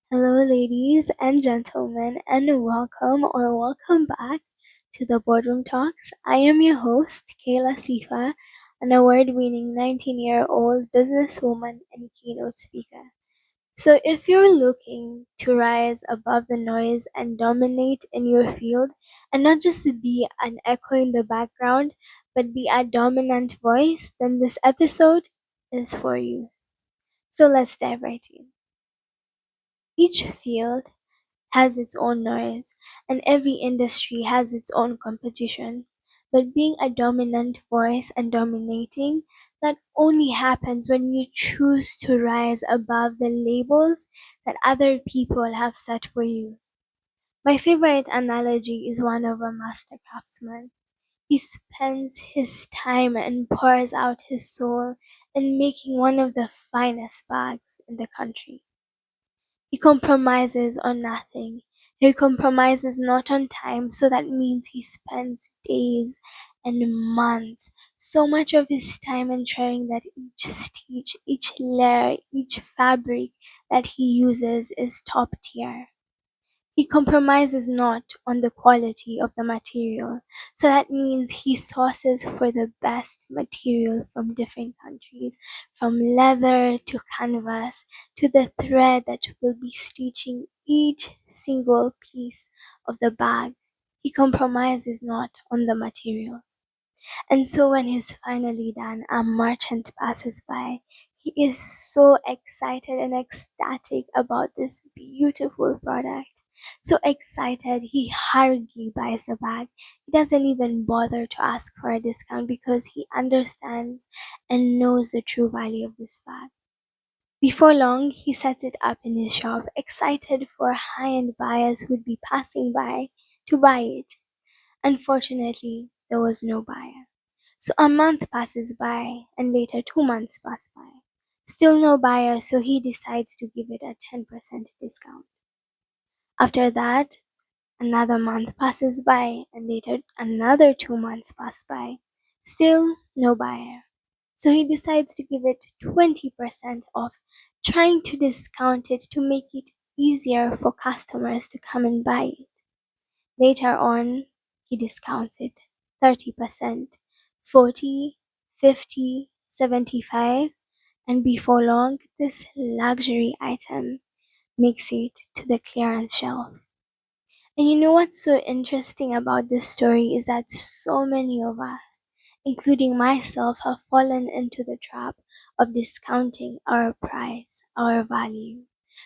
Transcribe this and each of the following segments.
Hello, ladies and gentlemen, and welcome back to the Boardroom Talks. I am your host, Kayla Sifa, an award winning 19-year-old businesswoman and keynote speaker. So, if you're looking to rise above the noise and dominate in your field, and not just to be an echo in the background, but be a dominant voice, then this episode is for you. So, let's dive right in. Each field has its own noise, and every industry has its own competition. But being a dominant voice and dominating, that only happens when you choose to rise above the labels that other people have set for you. My favorite analogy is one of a master craftsman. He spends his time and pours out his soul in making one of the finest bags in the country. He compromises on nothing. He compromises not on time, so that means he spends days and months, so much of his time ensuring that each stitch, each layer, each fabric that he uses is top tier. He compromises not on the quality of the material, so that means he sources for the best material from different countries, from leather to canvas to the thread that will be stitching each single piece of the bag. He compromises not on the materials. And so when he's finally done, a merchant passes by. He is so excited and ecstatic about this beautiful product. So excited, he hurriedly buys the bag. He doesn't even bother to ask for a discount because he understands and knows the true value of this bag. Before long, he sets it up in his shop, excited for high-end buyers who'd be passing by to buy it. Unfortunately, there was no buyer. So a month passes by, and later 2 months pass by. Still no buyer, so he decides to give it a 10% discount. After that, another month passes by, and later another 2 months pass by. Still no buyer. So he decides to give it 20% off, trying to discount it to make it easier for customers to come and buy it. Later on, he discounts it 30%, 40, 50, 75, and before long, this luxury item makes it to the clearance shelf. And you know what's so interesting about this story is that so many of us, including myself, have fallen into the trap of discounting our price, our value.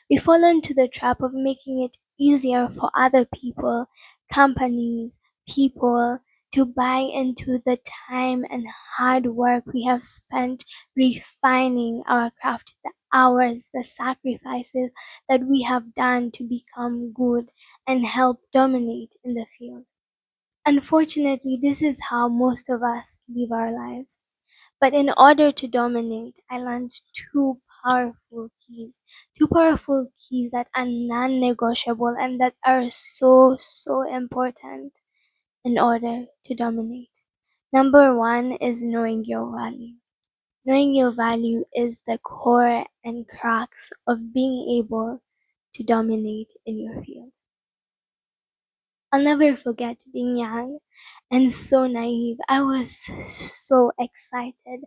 We fall into the trap of making it easier for other people, companies, people to buy into the time and hard work we have spent refining our craft, the hours, the sacrifices that we have done to become good and help dominate in the field. Unfortunately, this is how most of us live our lives. But in order to dominate, I learned two powerful keys that are non negotiable and that are so important in order to dominate. Number one is knowing your value. Knowing your value is the core and crux of being able to dominate in your field. I'll never forget being young and so naive. I was so excited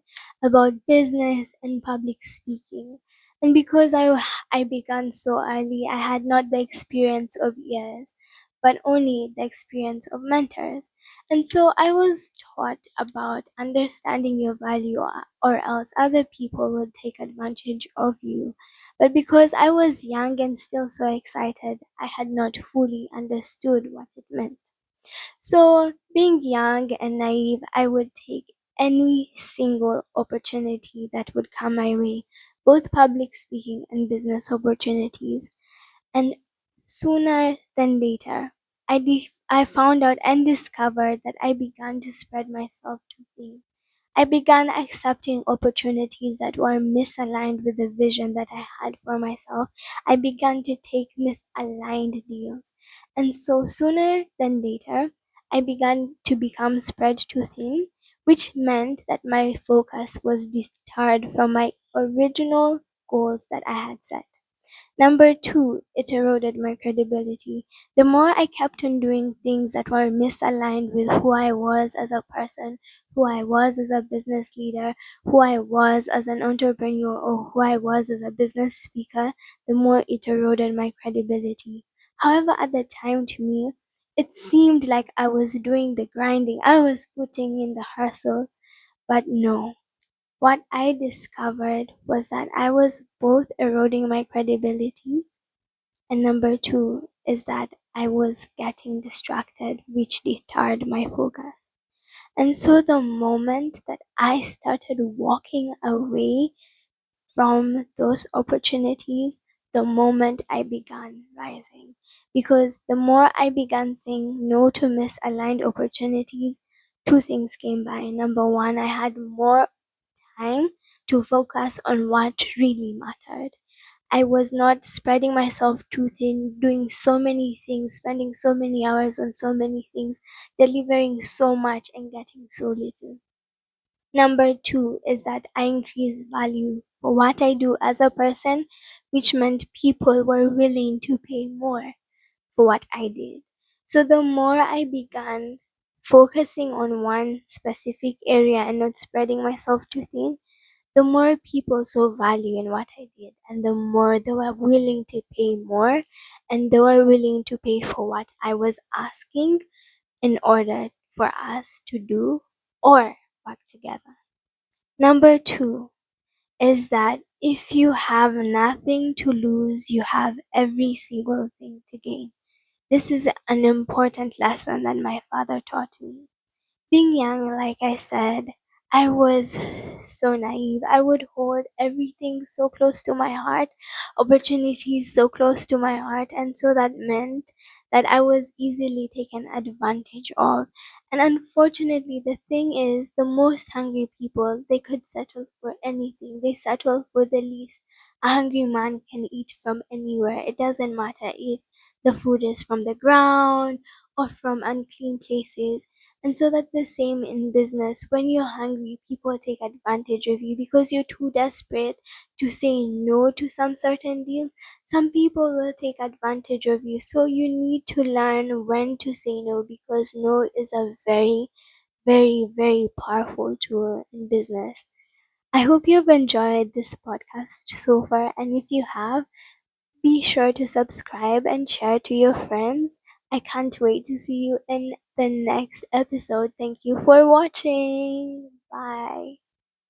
about business and public speaking. And because I began so early, I had not the experience of years, but only the experience of mentors. And so I was taught about understanding your value, or else other people would take advantage of you. But because I was young and still so excited, I had not fully understood what it meant. So, being young and naive, I would take any single opportunity that would come my way, both public speaking and business opportunities. And sooner than later, I found out and discovered that I began to spread myself too thin. I began accepting opportunities that were misaligned with the vision that I had for myself. I began to take misaligned deals. And so sooner than later, I began to become spread too thin, which meant that my focus was deterred from my original goals that I had set. Number two, it eroded my credibility. The more I kept on doing things that were misaligned with who I was as a person, who I was as a business leader, who I was as an entrepreneur, or who I was as a business speaker, the more it eroded my credibility. However, at the time, to me, it seemed like I was doing the grinding, I was putting in the hustle, but no. What I discovered was that I was both eroding my credibility, and number two is that I was getting distracted, which deterred my focus. And so the moment that I started walking away from those opportunities, the moment I began rising. Because the more I began saying no to misaligned opportunities, two things came by. Number one, I had more time to focus on what really mattered. I was not spreading myself too thin, doing so many things, spending so many hours on so many things, delivering so much and getting so little. Number two is that I increased value for what I do as a person, which meant people were willing to pay more for what I did. So the more I began focusing on one specific area and not spreading myself too thin, the more people saw value in what I did, and the more they were willing to pay more, and they were willing to pay for what I was asking in order for us to do or work together. Number two is that if you have nothing to lose, you have every single thing to gain. This is an important lesson that my father taught me. Being young, like I said, I was so naive. I would hold everything so close to my heart, opportunities so close to my heart, and so that meant that I was easily taken advantage of. And unfortunately, the thing is, the most hungry people, they could settle for anything. They settle for the least. A hungry man can eat from anywhere. It doesn't matter if the food is from the ground or from unclean places. And so that's the same in business. When you're hungry, people take advantage of you because you're too desperate to say no to some certain deal. Some people will take advantage of you. So you need to learn when to say no, because no is a very, very, very powerful tool in business. I hope you've enjoyed this podcast so far. And if you have, be sure to subscribe and share to your friends. I can't wait to see you in the next episode. Thank you for watching. Bye.